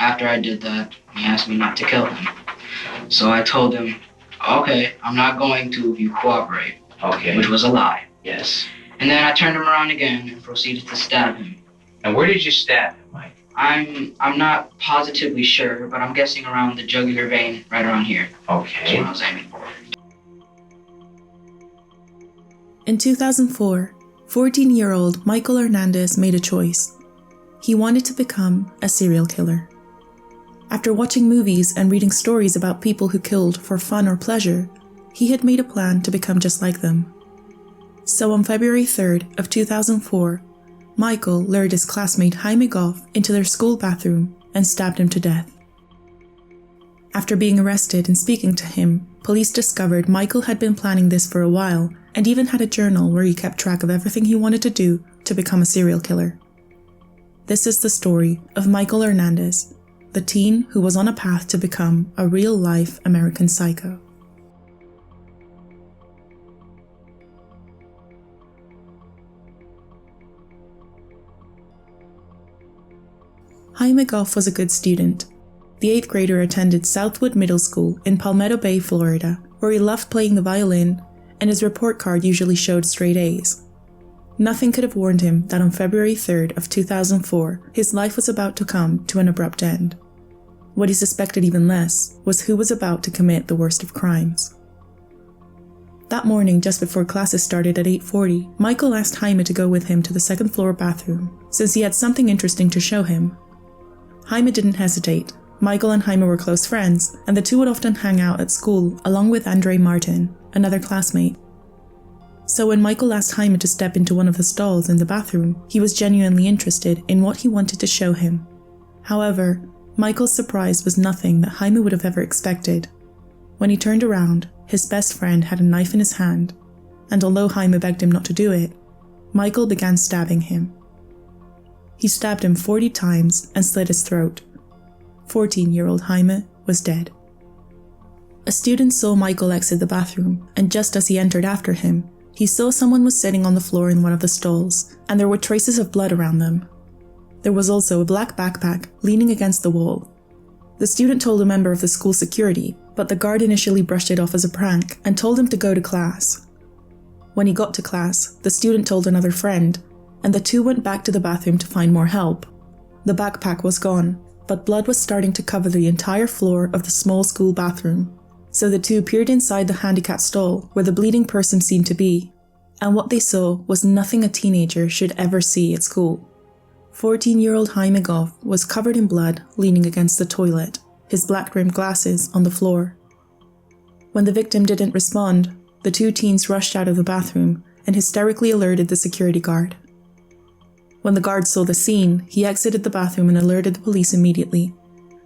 after I did that, he asked me not to kill him. So I told him, okay, I'm not going to if you cooperate. Okay. Which was a lie. Yes. And then I turned him around again and proceeded to stab him. And where did you stab him, Mike? I'm not positively sure, but I'm guessing around the jugular vein, right around here. Okay. That's what I was aiming for. In 2004, 14-year-old Michael Hernandez made a choice. He wanted to become a serial killer. After watching movies and reading stories about people who killed for fun or pleasure, he had made a plan to become just like them. So on February 3rd of 2004, Michael lured his classmate Jaime Gough into their school bathroom and stabbed him to death. After being arrested and speaking to him, police discovered Michael had been planning this for a while and even had a journal where he kept track of everything he wanted to do to become a serial killer. This is the story of Michael Hernandez, the teen who was on a path to become a real-life American psycho. Jaime Gough was a good student. The 8th grader attended Southwood Middle School in Palmetto Bay, Florida, where he loved playing the violin, and his report card usually showed straight A's. Nothing could have warned him that on February 3rd of 2004, his life was about to come to an abrupt end. What he suspected even less was who was about to commit the worst of crimes. That morning, just before classes started at 8:40, Michael asked Jaime to go with him to the second-floor bathroom, since he had something interesting to show him. Jaime didn't hesitate. Michael and Jaime were close friends, and the two would often hang out at school along with Andre Martin, another classmate. So when Michael asked Jaime to step into one of the stalls in the bathroom, he was genuinely interested in what he wanted to show him. However, Michael's surprise was nothing that Jaime would have ever expected. When he turned around, his best friend had a knife in his hand, and although Jaime begged him not to do it, Michael began stabbing him. He stabbed him 40 times and slit his throat. 14-year-old Jaime was dead. A student saw Michael exit the bathroom, and just as he entered after him, he saw someone was sitting on the floor in one of the stalls, and there were traces of blood around them. There was also a black backpack leaning against the wall. The student told a member of the school security, but the guard initially brushed it off as a prank and told him to go to class. When he got to class, the student told another friend, and the two went back to the bathroom to find more help. The backpack was gone, but blood was starting to cover the entire floor of the small school bathroom. So the two peered inside the handicap stall where the bleeding person seemed to be, and what they saw was nothing a teenager should ever see at school. 14-year-old Jaime Gough was covered in blood, leaning against the toilet, his black-rimmed glasses on the floor. When the victim didn't respond, the two teens rushed out of the bathroom and hysterically alerted the security guard. When the guard saw the scene, he exited the bathroom and alerted the police immediately.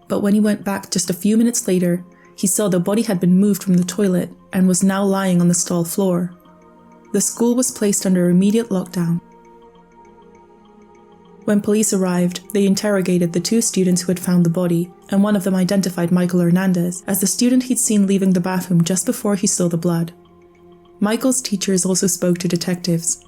But when he went back just a few minutes later, he saw the body had been moved from the toilet and was now lying on the stall floor. The school was placed under immediate lockdown. When police arrived, they interrogated the two students who had found the body, and one of them identified Michael Hernandez as the student he'd seen leaving the bathroom just before he saw the blood. Michael's teachers also spoke to detectives.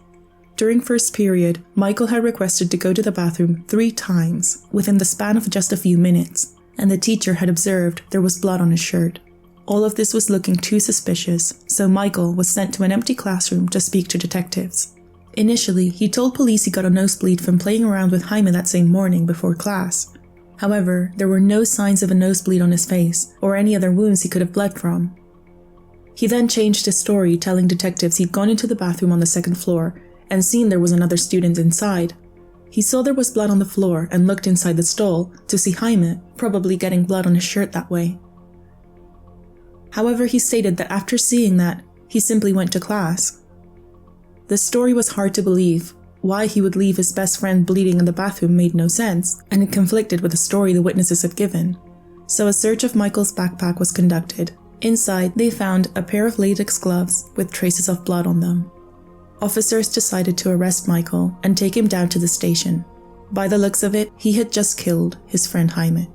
During first period, Michael had requested to go to the bathroom 3 times within the span of just a few minutes, and the teacher had observed there was blood on his shirt. All of this was looking too suspicious, so Michael was sent to an empty classroom to speak to detectives. Initially, he told police he got a nosebleed from playing around with Jaime that same morning before class. However, there were no signs of a nosebleed on his face or any other wounds he could have bled from. He then changed his story, telling detectives he'd gone into the bathroom on the second floor and seen there was another student inside. He saw there was blood on the floor and looked inside the stall to see Jaime, probably getting blood on his shirt that way. However, he stated that after seeing that, he simply went to class. The story was hard to believe. Why he would leave his best friend bleeding in the bathroom made no sense, and it conflicted with the story the witnesses had given. So a search of Michael's backpack was conducted. Inside, they found a pair of latex gloves with traces of blood on them. Officers decided to arrest Michael and take him down to the station. By the looks of it, he had just killed his friend Jaime.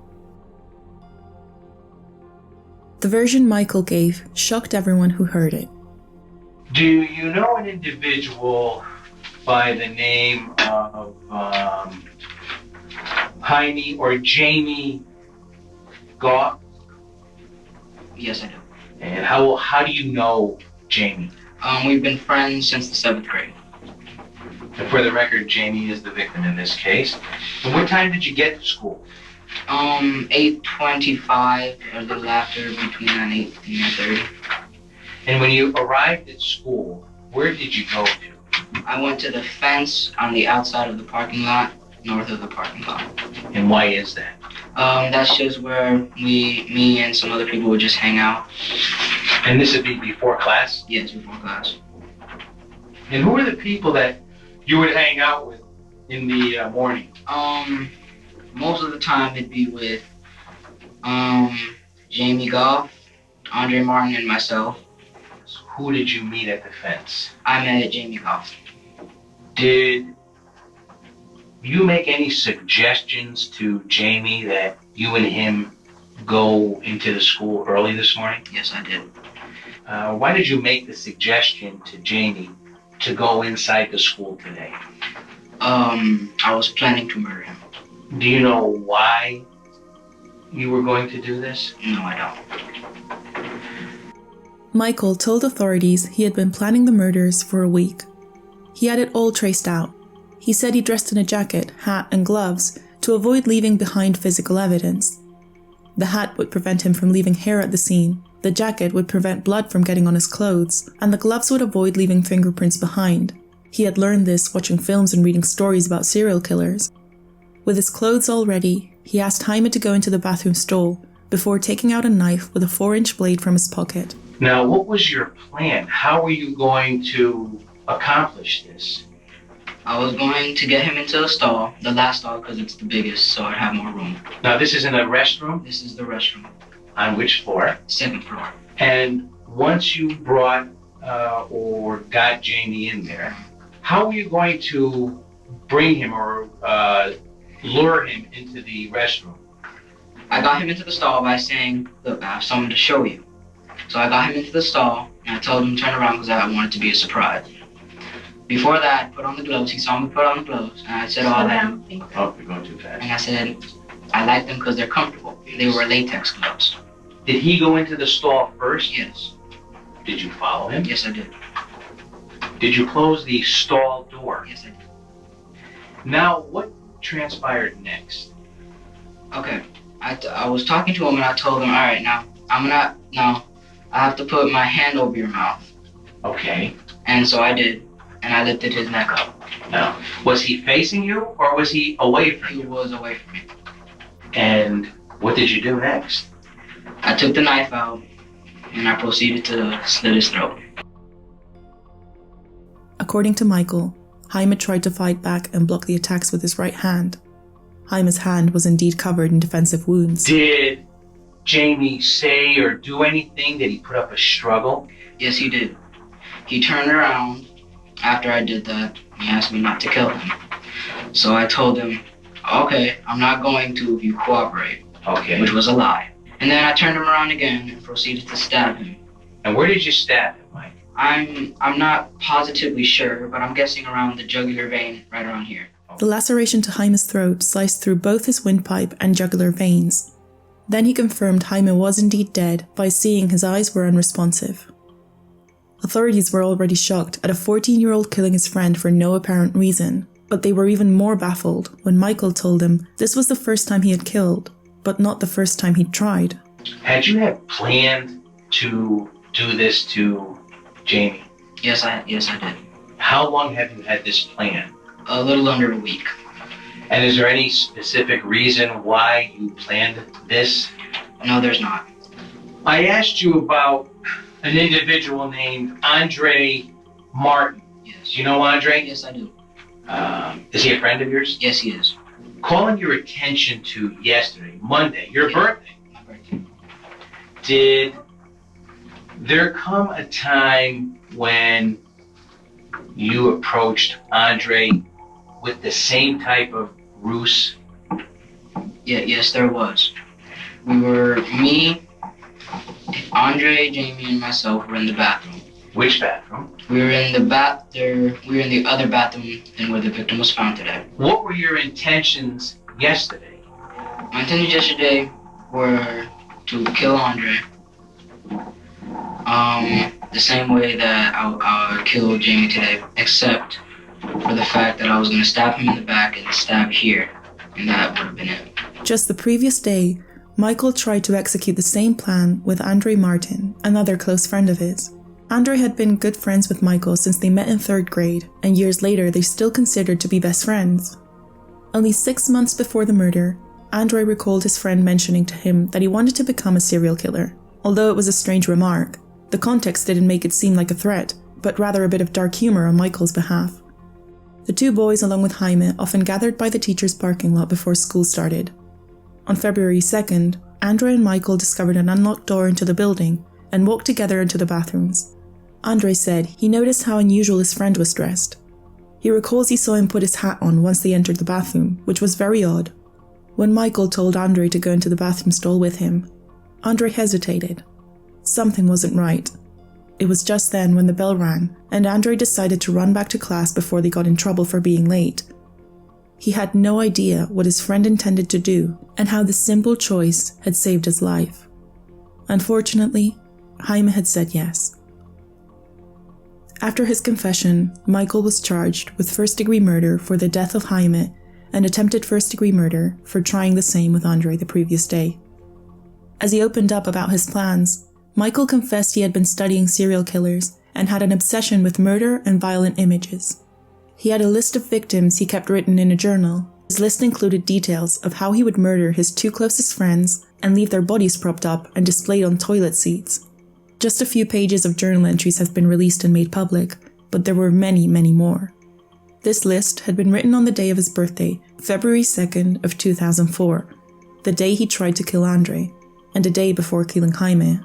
The version Michael gave shocked everyone who heard it. Do you know an individual by the name of Jaime or Jamie Gough? Yes, I do. And how do you know Jaime? We've been friends since the 7th grade. And for the record, Jaime is the victim in this case. And what time did you get to school? 8:25, or a little after, between 8 and 9:30. And when you arrived at school, where did you go to? I went to the fence on the outside of the parking lot, north of the parking lot. And why is that? That's just where me and some other people would just hang out. And this would be before class? Yes, before class. And who were the people that you would hang out with in the morning? Most of the time it'd be with Jaime Gough, Andre Martin, and myself. Who did you meet at the fence? I met Jaime Gough. Did you make any suggestions to Jaime that you and him go into the school early this morning? Yes, I did. Why did you make the suggestion to Jaime to go inside the school today? I was planning to murder him. Do you know why you were going to do this? No, I don't. Michael told authorities he had been planning the murders for a week. He had it all traced out. He said he dressed in a jacket, hat, and gloves to avoid leaving behind physical evidence. The hat would prevent him from leaving hair at the scene, the jacket would prevent blood from getting on his clothes, and the gloves would avoid leaving fingerprints behind. He had learned this watching films and reading stories about serial killers. With his clothes all ready, he asked Jaime to go into the bathroom stall before taking out a knife with a 4-inch blade from his pocket. Now, what was your plan? How were you going to accomplish this? I was going to get him into the stall, the last stall, because it's the biggest, so I'd have more room. Now, this isn't a restroom? This is the restroom. On which floor? 2nd floor. And once you brought or got Jaime in there, how were you going to bring him or lure him into the restroom? I got him into the stall by saying, look, I have something to show you. So I got him into the stall, and I told him to turn around because I wanted it to be a surprise. Before that, I put on the gloves. He saw me put on the gloves, and I said, oh, Oh, you're going too fast. And I said, I like them because they're comfortable. They were latex gloves. Did he go into the stall first? Yes. Did you follow him? Yes, I did. Did you close the stall door? Yes, I did. Now, what transpired next? Okay. I was talking to him, and I told him, all right, now, I have to put my hand over your mouth. Okay. And so I did, and I lifted his neck up. Now, was he facing you or was he away from He you? was away from me. And what did you do next? I took the knife out, and I proceeded to slit his throat. According to Michael, Jaime tried to fight back and block the attacks with his right hand. Jaime's hand was indeed covered in defensive wounds. Did Jaime say or do anything? Did he put up a struggle? Yes, he did. He turned around after I did that. He asked me not to kill him. So I told him, okay, I'm not going to if you cooperate. Okay. Which was a lie. And then I turned him around again and proceeded to stab him. And where did you stab him, Mike? I'm not positively sure, but I'm guessing around the jugular vein right around here. The laceration to Jaime's throat sliced through both his windpipe and jugular veins. Then he confirmed Jaime was indeed dead by seeing his eyes were unresponsive. Authorities were already shocked at a 14-year-old killing his friend for no apparent reason, but they were even more baffled when Michael told them this was the first time he had killed, but not the first time he'd tried. Had you had planned to do this to Jaime? Yes, I did. How long have you had this plan? A little under a week. And is there any specific reason why you planned this? No, there's not. I asked you about an individual named Andre Martin. Yes. Do you know Andre? Yes, I do. Is he a friend of yours? Yes, he is. Calling your attention to yesterday, Monday, your birthday. My birthday. Did there come a time when you approached Andre with the same type of ruse? Yes, there was. Me, Andre, Jaime, and myself were in the bathroom. Which bathroom? We were in the other bathroom than where the victim was found today. What were your intentions yesterday? My intentions yesterday were to kill Andre, the same way that I killed Jamie today, except for the fact that I was going to stab him in the back and stab here, and that would have been it. Just the previous day, Michael tried to execute the same plan with Andre Martin, another close friend of his. Andre had been good friends with Michael since they met in 3rd grade, and years later they still considered to be best friends. Only 6 months before the murder, Andre recalled his friend mentioning to him that he wanted to become a serial killer. Although it was a strange remark, the context didn't make it seem like a threat, but rather a bit of dark humor on Michael's behalf. The two boys, along with Jaime, often gathered by the teacher's parking lot before school started. On February 2nd, Andre and Michael discovered an unlocked door into the building and walked together into the bathrooms. Andre said he noticed how unusual his friend was dressed. He recalls he saw him put his hat on once they entered the bathroom, which was very odd. When Michael told Andre to go into the bathroom stall with him, Andre hesitated. Something wasn't right. It was just then when the bell rang, and Andre decided to run back to class before they got in trouble for being late. He had no idea what his friend intended to do and how this simple choice had saved his life. Unfortunately, Jaime had said yes. After his confession, Michael was charged with first-degree murder for the death of Jaime and attempted first-degree murder for trying the same with Andre the previous day. As he opened up about his plans, Michael confessed he had been studying serial killers and had an obsession with murder and violent images. He had a list of victims he kept written in a journal. His list included details of how he would murder his 2 closest friends and leave their bodies propped up and displayed on toilet seats. Just a few pages of journal entries have been released and made public, but there were many, many more. This list had been written on the day of his birthday, February 2nd of 2004, the day he tried to kill Andre, and a day before killing Jaime.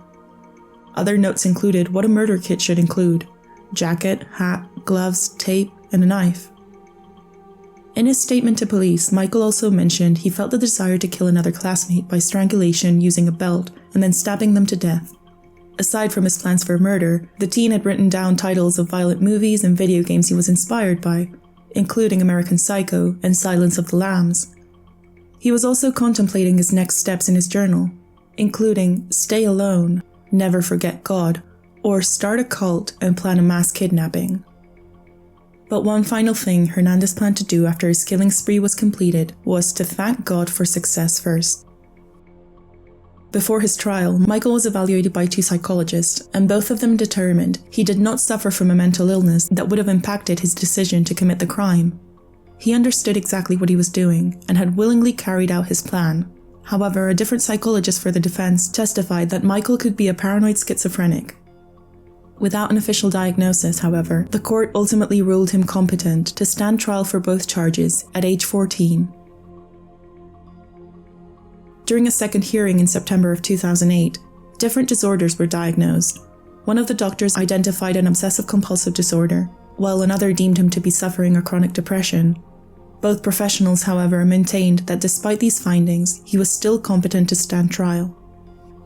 Other notes included what a murder kit should include: jacket, hat, gloves, tape, and a knife. In his statement to police, Michael also mentioned he felt the desire to kill another classmate by strangulation using a belt and then stabbing them to death. Aside from his plans for murder, the teen had written down titles of violent movies and video games he was inspired by, including American Psycho and Silence of the Lambs. He was also contemplating his next steps in his journal, including stay alone, never forget God, or start a cult and plan a mass kidnapping. But one final thing Hernandez planned to do after his killing spree was completed was to thank God for success first. Before his trial, Michael was evaluated by 2 psychologists, and both of them determined he did not suffer from a mental illness that would have impacted his decision to commit the crime. He understood exactly what he was doing and had willingly carried out his plan. However, a different psychologist for the defense testified that Michael could be a paranoid schizophrenic. Without an official diagnosis, however, the court ultimately ruled him competent to stand trial for both charges at age 14. During a second hearing in September of 2008, different disorders were diagnosed. One of the doctors identified an obsessive-compulsive disorder, while another deemed him to be suffering a chronic depression. Both professionals, however, maintained that despite these findings, he was still competent to stand trial.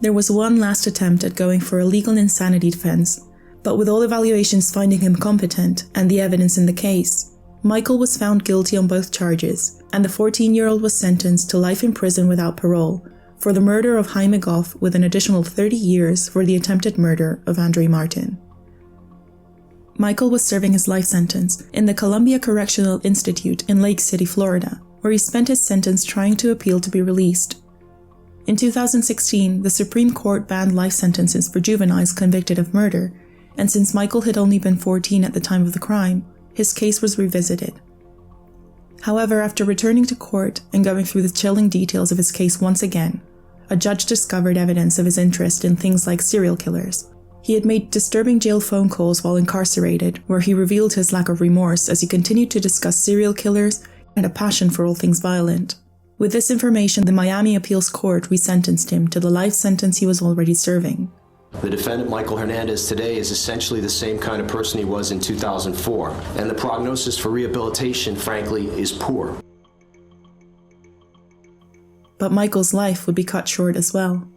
There was one last attempt at going for a legal insanity defense, but with all evaluations finding him competent and the evidence in the case, Michael was found guilty on both charges, and the 14-year-old was sentenced to life in prison without parole for the murder of Jaime Gough, with an additional 30 years for the attempted murder of Andre Martin. Michael was serving his life sentence in the Columbia Correctional Institute in Lake City, Florida, where he spent his sentence trying to appeal to be released. In 2016, the Supreme Court banned life sentences for juveniles convicted of murder, and since Michael had only been 14 at the time of the crime, his case was revisited. However, after returning to court and going through the chilling details of his case once again, a judge discovered evidence of his interest in things like serial killers. He had made disturbing jail phone calls while incarcerated, where he revealed his lack of remorse as he continued to discuss serial killers and a passion for all things violent. With this information, the Miami Appeals Court resentenced him to the life sentence he was already serving. The defendant, Michael Hernandez, today is essentially the same kind of person he was in 2004, and the prognosis for rehabilitation, frankly, is poor. But Michael's life would be cut short as well.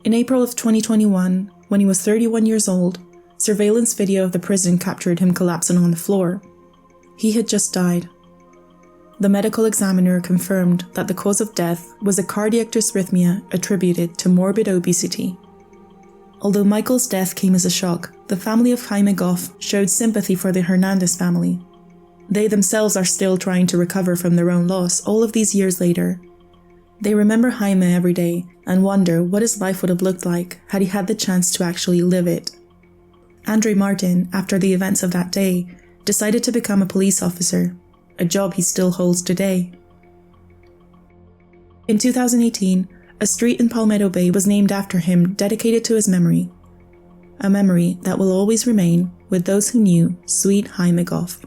In April of 2021, when he was 31 years old, surveillance video of the prison captured him collapsing on the floor. He had just died. the medical examiner confirmed that the cause of death was a cardiac dysrhythmia attributed to morbid obesity. Although Michael's death came as a shock, the family of Jaime Gough showed sympathy for the Hernandez family. They themselves are still trying to recover from their own loss all of these years later. They remember Jaime every day and wonder what his life would have looked like had he had the chance to actually live it. Andre Martin, after the events of that day, decided to become a police officer, a job he still holds today. In 2018, a street in Palmetto Bay was named after him, dedicated to his memory. A memory that will always remain with those who knew sweet Jaime Gough.